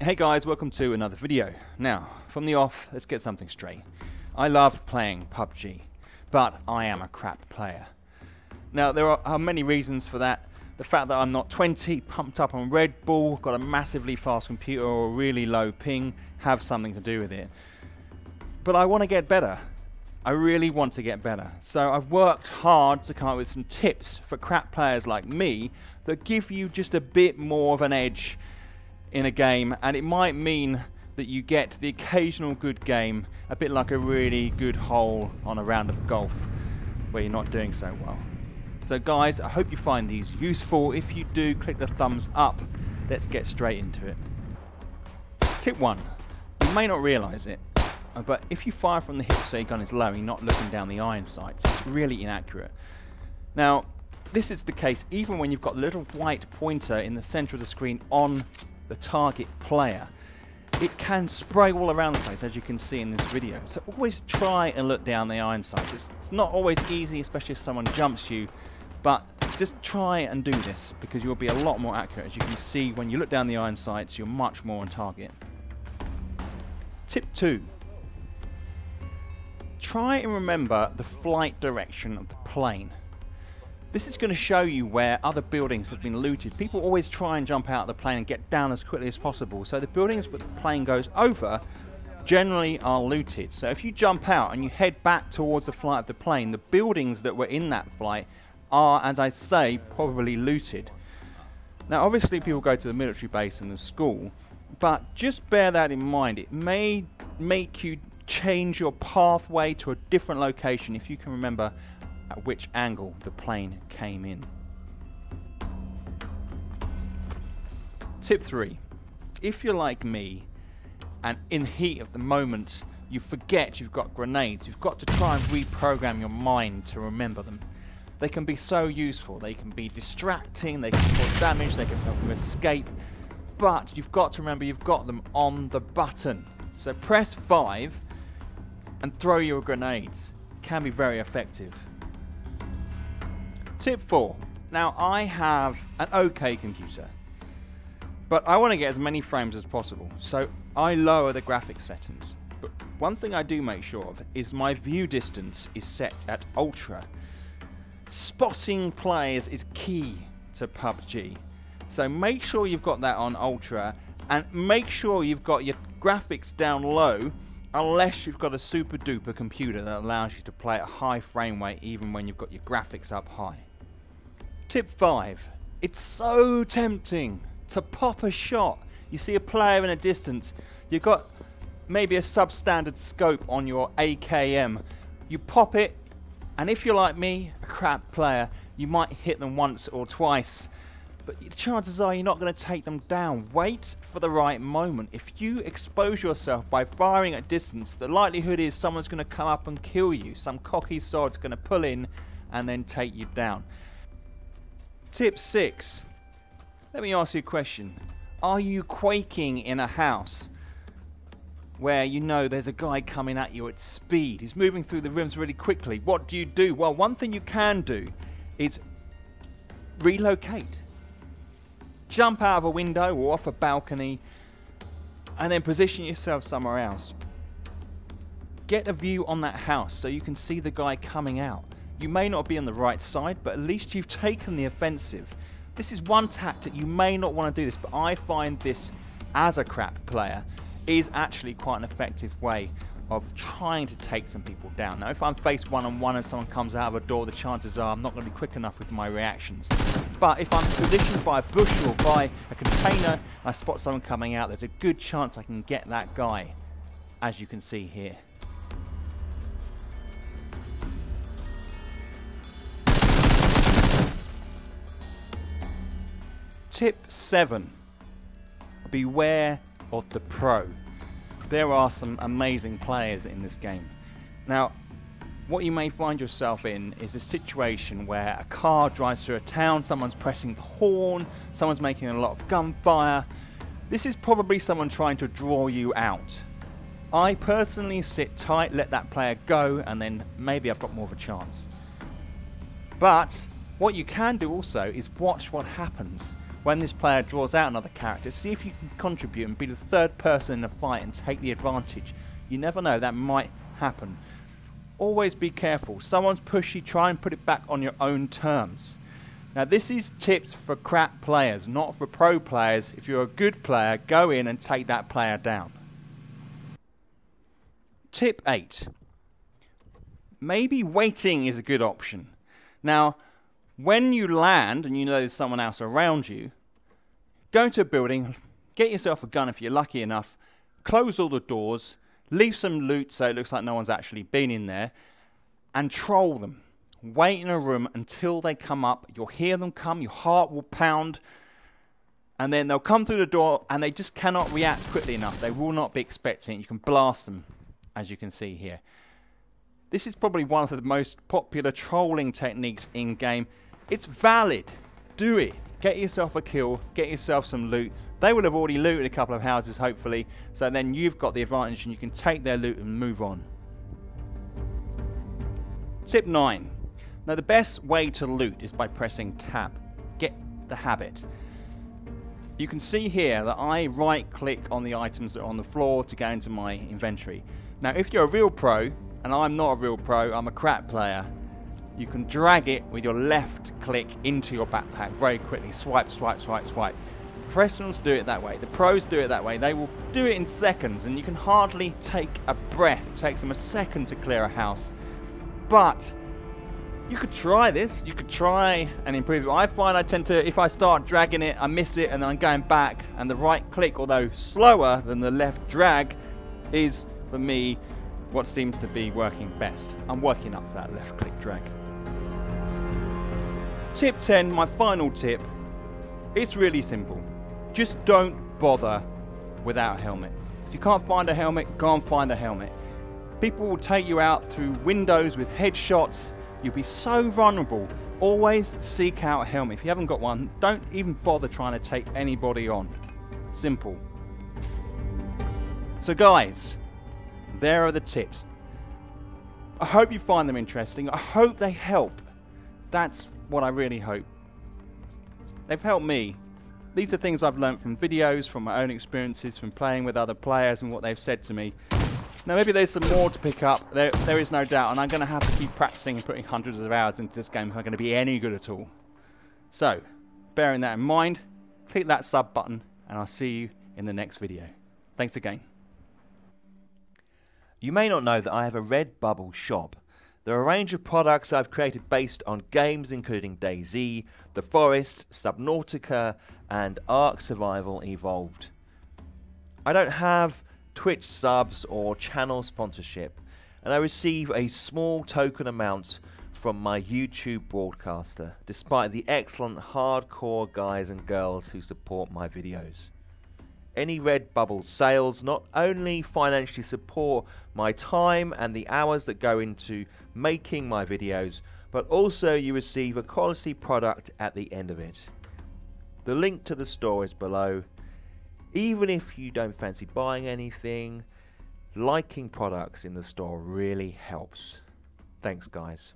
Hey guys, welcome to another video. Now, from the off, let's get something straight. I love playing PUBG, but I am a crap player. Now, there are many reasons for that. The fact that I'm not 20, pumped up on Red Bull, got a massively fast computer or a really low ping, have something to do with it. But I want to get better. I really want to get better. So I've worked hard to come up with some tips for crap players like me that give you just a bit more of an edge in a game, and it might mean that you get the occasional good game, a bit like a really good hole on a round of golf where you're not doing so well. So guys, I hope you find these useful. If you do, click the thumbs up. Let's get straight into it. Tip 1. You may not realise it, but if you fire from the hip so your gun is low and you're not looking down the iron sights, it's really inaccurate. Now, this is the case even when you've got a little white pointer in the centre of the screen on the target player. It can spray all around the place, as you can see in this video. So always try and look down the iron sights. It's not always easy, especially if someone jumps you, but just try and do this because you'll be a lot more accurate. As you can see, when you look down the iron sights, you're much more on target. Tip 2. Try and remember the flight direction of the plane. This is going to show you where other buildings have been looted. People always try and jump out of the plane and get down as quickly as possible. So the buildings that the plane goes over generally are looted. So if you jump out and you head back towards the flight of the plane, the buildings that were in that flight are, as I say, probably looted. Now obviously people go to the military base and the school, but just bear that in mind. It may make you change your pathway to a different location if you can remember at which angle the plane came in. Tip 3. If you're like me and in the heat of the moment you forget you've got grenades, you've got to try and reprogram your mind to remember them. They can be so useful. They can be distracting, they can cause damage, they can help you escape, but you've got to remember you've got them on the button. So press 5 and throw your grenades. It can be very effective. Tip 4. Now I have an okay computer, but I want to get as many frames as possible, so I lower the graphics settings. But one thing I do make sure of is my view distance is set at ultra. Spotting players is key to PUBG, so make sure you've got that on ultra, and make sure you've got your graphics down low unless you've got a super duper computer that allows you to play at a high frame rate even when you've got your graphics up high. Tip 5. It's so tempting to pop a shot. You see a player in a distance, you've got maybe a substandard scope on your AKM. You pop it, and if you're like me, a crap player, you might hit them once or twice, but the chances are you're not going to take them down. Wait for the right moment. If you expose yourself by firing at distance, the likelihood is someone's going to come up and kill you. Some cocky sod's going to pull in and then take you down. Tip 6. Let me ask you a question. Are you quaking in a house where you know there's a guy coming at you at speed? He's moving through the rooms really quickly. What do you do? Well, one thing you can do is relocate. Jump out of a window or off a balcony and then position yourself somewhere else. Get a view on that house so you can see the guy coming out. You may not be on the right side, but at least you've taken the offensive. This is one tactic. You may not want to do this, but I find this, as a crap player, is actually quite an effective way of trying to take some people down. Now, if I'm faced one-on-one and someone comes out of a door, the chances are I'm not going to be quick enough with my reactions. But if I'm positioned by a bush or by a container and I spot someone coming out, there's a good chance I can get that guy, as you can see here. Tip 7. Beware of the pro. There are some amazing players in this game. Now, what you may find yourself in is a situation where a car drives through a town, someone's pressing the horn, someone's making a lot of gunfire. This is probably someone trying to draw you out. I personally sit tight, let that player go, and then maybe I've got more of a chance. But what you can do also is watch what happens. when this player draws out another character, see if you can contribute and be the third person in the fight and take the advantage. You never know, that might happen. Always be careful. Someone's pushy, try and put it back on your own terms. Now this is tips for crap players, not for pro players. If you're a good player, go in and take that player down. Tip 8. Maybe waiting is a good option. Now, when you land and you know there's someone else around you, go into a building, get yourself a gun if you're lucky enough, close all the doors, leave some loot so it looks like no one's actually been in there, and troll them. Wait in a room until they come up. You'll hear them come, your heart will pound, and then they'll come through the door and they just cannot react quickly enough. They will not be expecting it. You can blast them, as you can see here. This is probably one of the most popular trolling techniques in game. It's valid. Do it. Get yourself a kill, get yourself some loot. They will have already looted a couple of houses, hopefully, so then you've got the advantage and you can take their loot and move on. Tip 9. Now the best way to loot is by pressing tab. Get the habit. You can see here that I right click on the items that are on the floor to go into my inventory. Now if you're a real pro, and I'm not a real pro, I'm a crap player, you can drag it with your left click into your backpack very quickly. Swipe, swipe, swipe, swipe. Professionals do it that way. The pros do it that way. They will do it in seconds and you can hardly take a breath. It takes them a second to clear a house. But you could try this. You could try and improve it. I find I tend to, if I start dragging it, I miss it and then I'm going back, and the right click, although slower than the left drag, is for me what seems to be working best. I'm working up to that left click drag. Tip 10, my final tip. It's really simple. Just don't bother without a helmet. If you can't find a helmet, go and find a helmet. People will take you out through windows with headshots. You'll be so vulnerable. Always seek out a helmet. If you haven't got one, don't even bother trying to take anybody on. Simple. So guys, there are the tips. I hope you find them interesting. I hope they help. That's what I really hope. They've helped me. These are things I've learned from videos, from my own experiences, from playing with other players and what they've said to me. Now maybe there's some more to pick up, there is no doubt, and I'm going to have to keep practicing and putting hundreds of hours into this game if I'm going to be any good at all. So, bearing that in mind, click that sub button and I'll see you in the next video. Thanks again. You may not know that I have a Redbubble shop. There are a range of products I've created based on games including DayZ, The Forest, Subnautica and Ark Survival Evolved. I don't have Twitch subs or channel sponsorship, and I receive a small token amount from my YouTube broadcaster, despite the excellent hardcore guys and girls who support my videos. Any Redbubble sales not only financially support my time and the hours that go into making my videos, but also you receive a quality product at the end of it. The link to the store is below. Even if you don't fancy buying anything, liking products in the store really helps. Thanks guys.